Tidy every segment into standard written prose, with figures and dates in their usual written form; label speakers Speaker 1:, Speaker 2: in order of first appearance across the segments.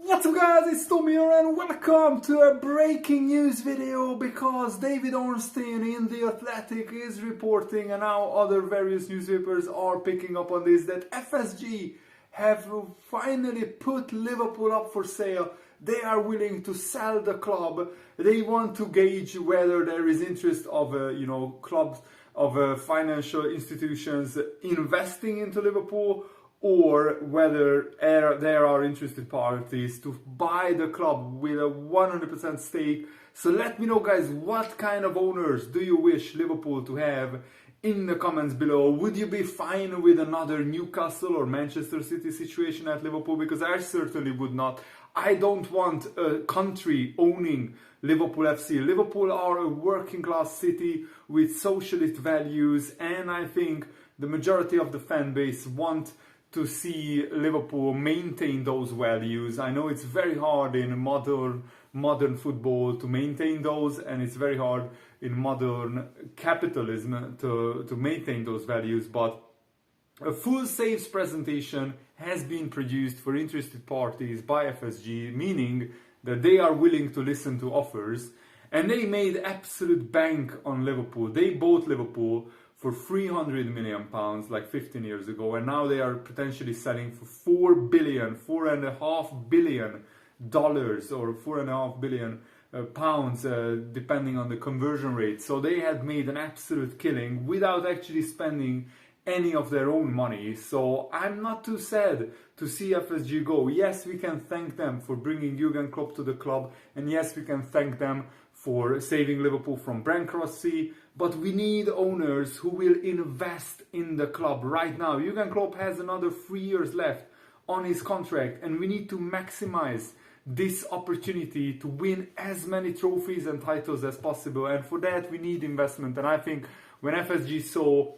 Speaker 1: What's up guys, it's Tom here and welcome to a breaking news video because David Ornstein in The Athletic is reporting, and now other various newspapers are picking up on this, that FSG have finally put Liverpool up for sale. They are willing to sell the club. They want to gauge whether there is interest of clubs, of financial institutions investing into Liverpool, or whether there are interested parties to buy the club with a 100% stake. So let me know guys, what kind of owners do you wish Liverpool to have in the comments below. Would you be fine with another Newcastle or Manchester City situation at Liverpool? Because I certainly would not. I don't want a country owning Liverpool FC. Liverpool are a working class city with socialist values, and I think the majority of the fan base want to see Liverpool maintain those values. I know it's very hard in modern football to maintain those, and it's very hard in modern capitalism to maintain those values, but a full saves presentation has been produced for interested parties by FSG, meaning that they are willing to listen to offers, and they made absolute bank on Liverpool. They bought Liverpool for £300 million like 15 years ago, and now they are potentially selling for $4.5 billion or £4.5 billion pounds, depending on the conversion rate. So they had made an absolute killing without actually spending any of their own money. So I'm not too sad to see FSG go. Yes, we can thank them for bringing Jurgen Klopp to the club, and yes, we can thank them for saving Liverpool from bankruptcy, but we need owners who will invest in the club right now. Jurgen Klopp has another 3 years left on his contract, and we need to maximize this opportunity to win as many trophies and titles as possible, and for that we need investment. And I think when FSG saw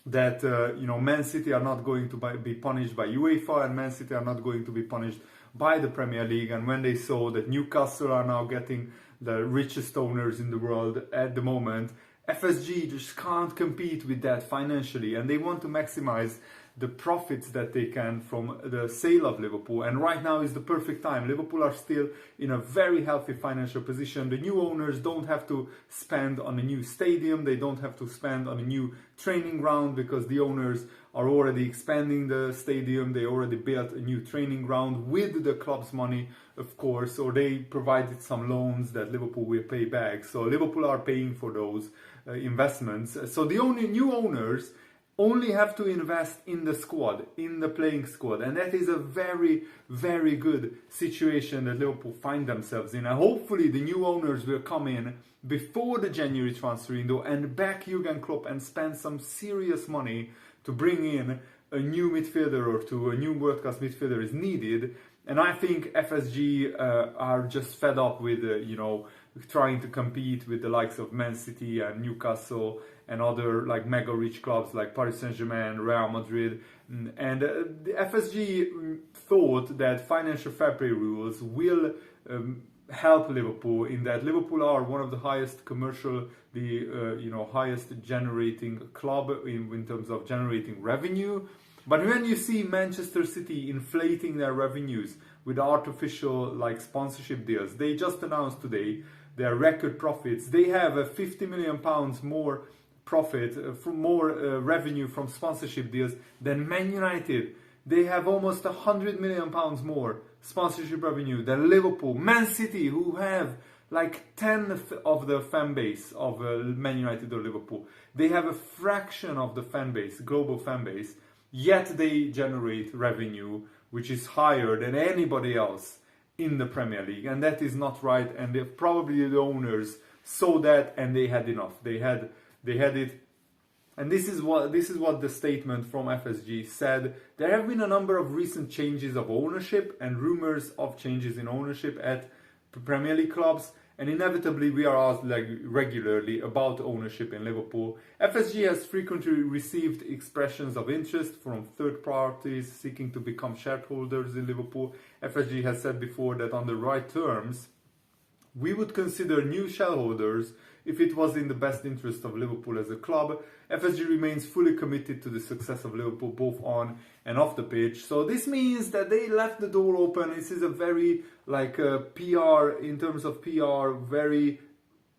Speaker 1: that Man City are not going to be punished by UEFA, and Man City are not going to be punished by the Premier League, and when they saw that Newcastle are now getting the richest owners in the world at the moment, FSG just can't compete with that financially, and they want to maximize the profits that they can from the sale of Liverpool. And right now is the perfect time. Liverpool are still in a very healthy financial position. The new owners don't have to spend on a new stadium, they don't have to spend on a new training ground, because the owners are already expanding the stadium. They already built a new training ground with the club's money, of course, or they provided some loans that Liverpool will pay back. So Liverpool are paying for those investments. So the only new owners only have to invest in the squad, in the playing squad, and that is a very, very good situation that Liverpool find themselves in. And hopefully the new owners will come in before the January transfer window and back Jurgen Klopp and spend some serious money to bring in a new midfielder or two. A new world-class midfielder is needed, and I think FSG are just fed up with trying to compete with the likes of Man City and Newcastle and other like mega rich clubs like Paris Saint-Germain, Real Madrid. And the FSG thought that financial fair play rules will help Liverpool, in that Liverpool are one of the highest commercial, highest generating club in terms of generating revenue. But when you see Manchester City inflating their revenues with artificial like sponsorship deals, they just announced today their record profits. They have a £50 million more profit, from more revenue from sponsorship deals than Man United. They have almost £100 million more sponsorship revenue than Liverpool. Man City, who have like 10th of the fan base of Man United or Liverpool, they have a fraction of the fan base, global fan base, yet they generate revenue which is higher than anybody else in the Premier League, and that is not right. And probably the owners saw that and they had enough. They had it. And this is what the statement from FSG said. There have been a number of recent changes of ownership and rumors of changes in ownership at Premier League clubs, and inevitably we are asked regularly about ownership in Liverpool. FSG has frequently received expressions of interest from third parties seeking to become shareholders in Liverpool. FSG has said before that on the right terms, We would consider new shareholders if it was in the best interest of Liverpool as a club. FSG remains fully committed to the success of Liverpool both on and off the pitch. So this means that they left the door open. This is a very PR, in terms of PR, very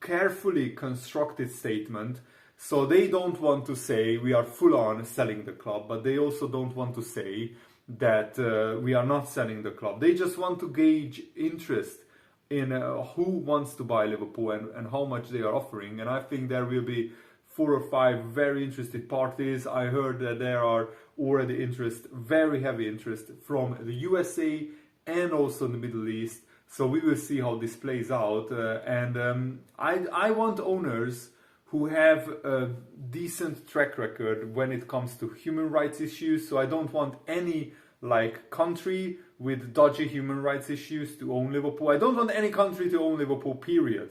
Speaker 1: carefully constructed statement. So they don't want to say we are full on selling the club, but they also don't want to say that we are not selling the club. They just want to gauge interest in who wants to buy Liverpool and how much they are offering. And I think there will be 4 or 5 very interested parties. I heard that there are already very heavy interest from the USA and also the Middle East. So we will see how this plays out. I want owners who have a decent track record when it comes to human rights issues. So I don't want any country with dodgy human rights issues to own Liverpool. I don't want any country to own Liverpool, period.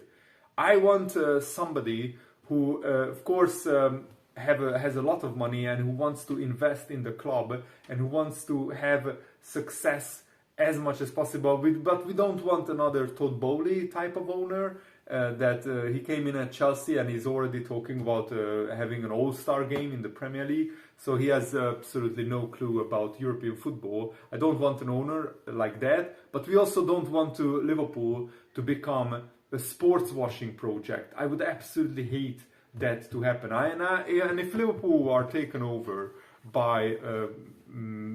Speaker 1: I want somebody who, of course, has a lot of money and who wants to invest in the club and who wants to have success as much as possible. But we don't want another Todd Bowley type of owner. He came in at Chelsea and he's already talking about having an all-star game in the Premier League. So he has absolutely no clue about European football. I don't want an owner like that. But we also don't want Liverpool to become a sports washing project. I would absolutely hate that to happen. And if Liverpool are taken over by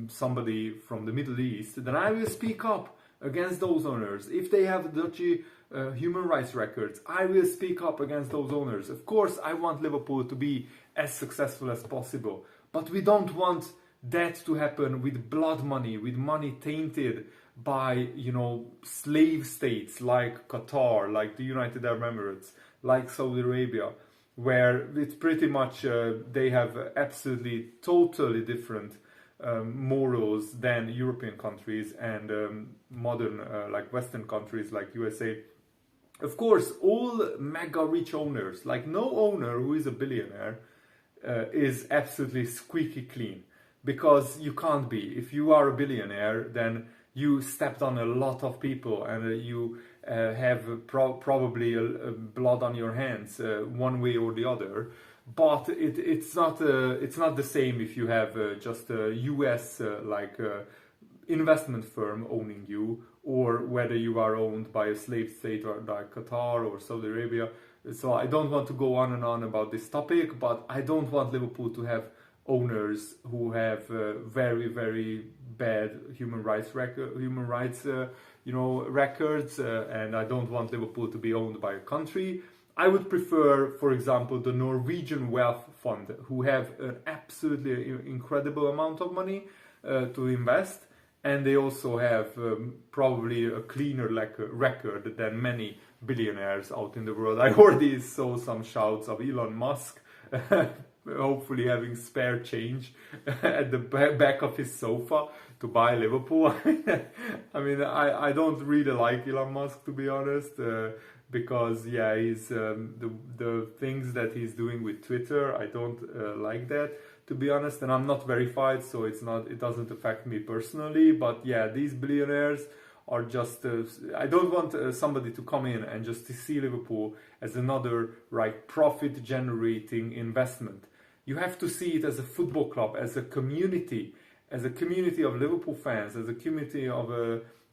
Speaker 1: somebody from the Middle East, then I will speak up against those owners. If they have dodgy human rights records, I will speak up against those owners. Of course, I want Liverpool to be as successful as possible, but we don't want that to happen with blood money, with money tainted by, slave states like Qatar, like the United Arab Emirates, like Saudi Arabia, where it's pretty much they have absolutely totally different morals than European countries and modern Western countries like USA. Of course, all mega rich owners, no owner who is a billionaire is absolutely squeaky clean, because you can't be. If you are a billionaire, then you stepped on a lot of people and you have probably blood on your hands one way or the other. But it's not the same if you have just a US investment firm owning you, or whether you are owned by a slave state like Qatar or Saudi Arabia. So I don't want to go on and on about this topic, but I don't want Liverpool to have owners who have very, very bad human rights records, and I don't want Liverpool to be owned by a country. I would prefer, for example, the Norwegian Wealth Fund, who have an absolutely incredible amount of money to invest, and they also have probably a cleaner record than many billionaires out in the world. I already saw some shouts of Elon Musk hopefully having spare change at the back of his sofa to buy Liverpool. I don't really like Elon Musk, to be honest, because he's the things that he's doing with Twitter, I don't like that, to be honest, and I'm not verified, so it doesn't affect me personally. But these billionaires are just I don't want somebody to come in and just to see Liverpool as another profit generating investment. You have to see it as a football club, as a community of Liverpool fans, as a community of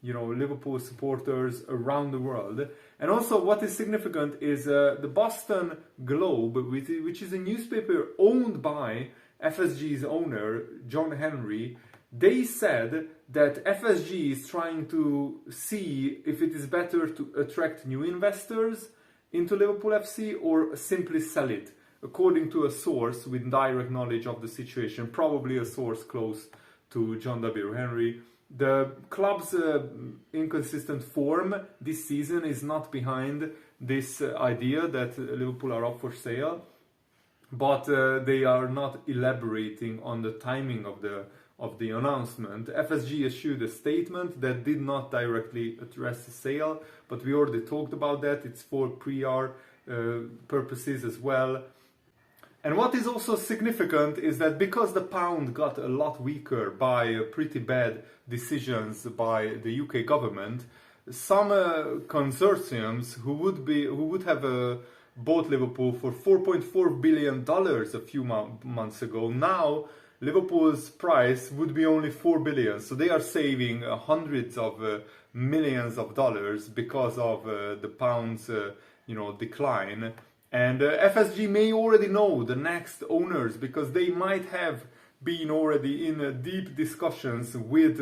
Speaker 1: Liverpool supporters around the world. And also, what is significant is the Boston Globe, which is a newspaper owned by FSG's owner, John Henry. They said that FSG is trying to see if it is better to attract new investors into Liverpool FC or simply sell it, according to a source with direct knowledge of the situation, probably a source close to John W. Henry. The club's inconsistent form this season is not behind this idea that Liverpool are up for sale, but they are not elaborating on the timing of the announcement. FSG issued a statement that did not directly address the sale, but we already talked about that. It's for PR purposes as well. And what is also significant is that because the pound got a lot weaker by pretty bad decisions by the UK government, some consortiums who would have bought Liverpool for $4.4 billion a few months ago. Now Liverpool's price would be only 4 billion, so they are saving hundreds of millions of dollars because of the pound's decline. And FSG may already know the next owners, because they might have been already in deep discussions with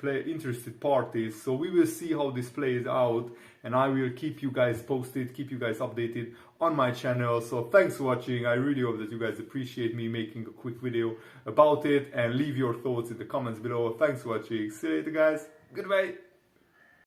Speaker 1: interested parties. So we will see how this plays out, and I will keep you guys posted, keep you guys updated on my channel. So thanks for watching. I really hope that you guys appreciate me making a quick video about it, and leave your thoughts in the comments below. Thanks for watching. See you later, guys. Goodbye.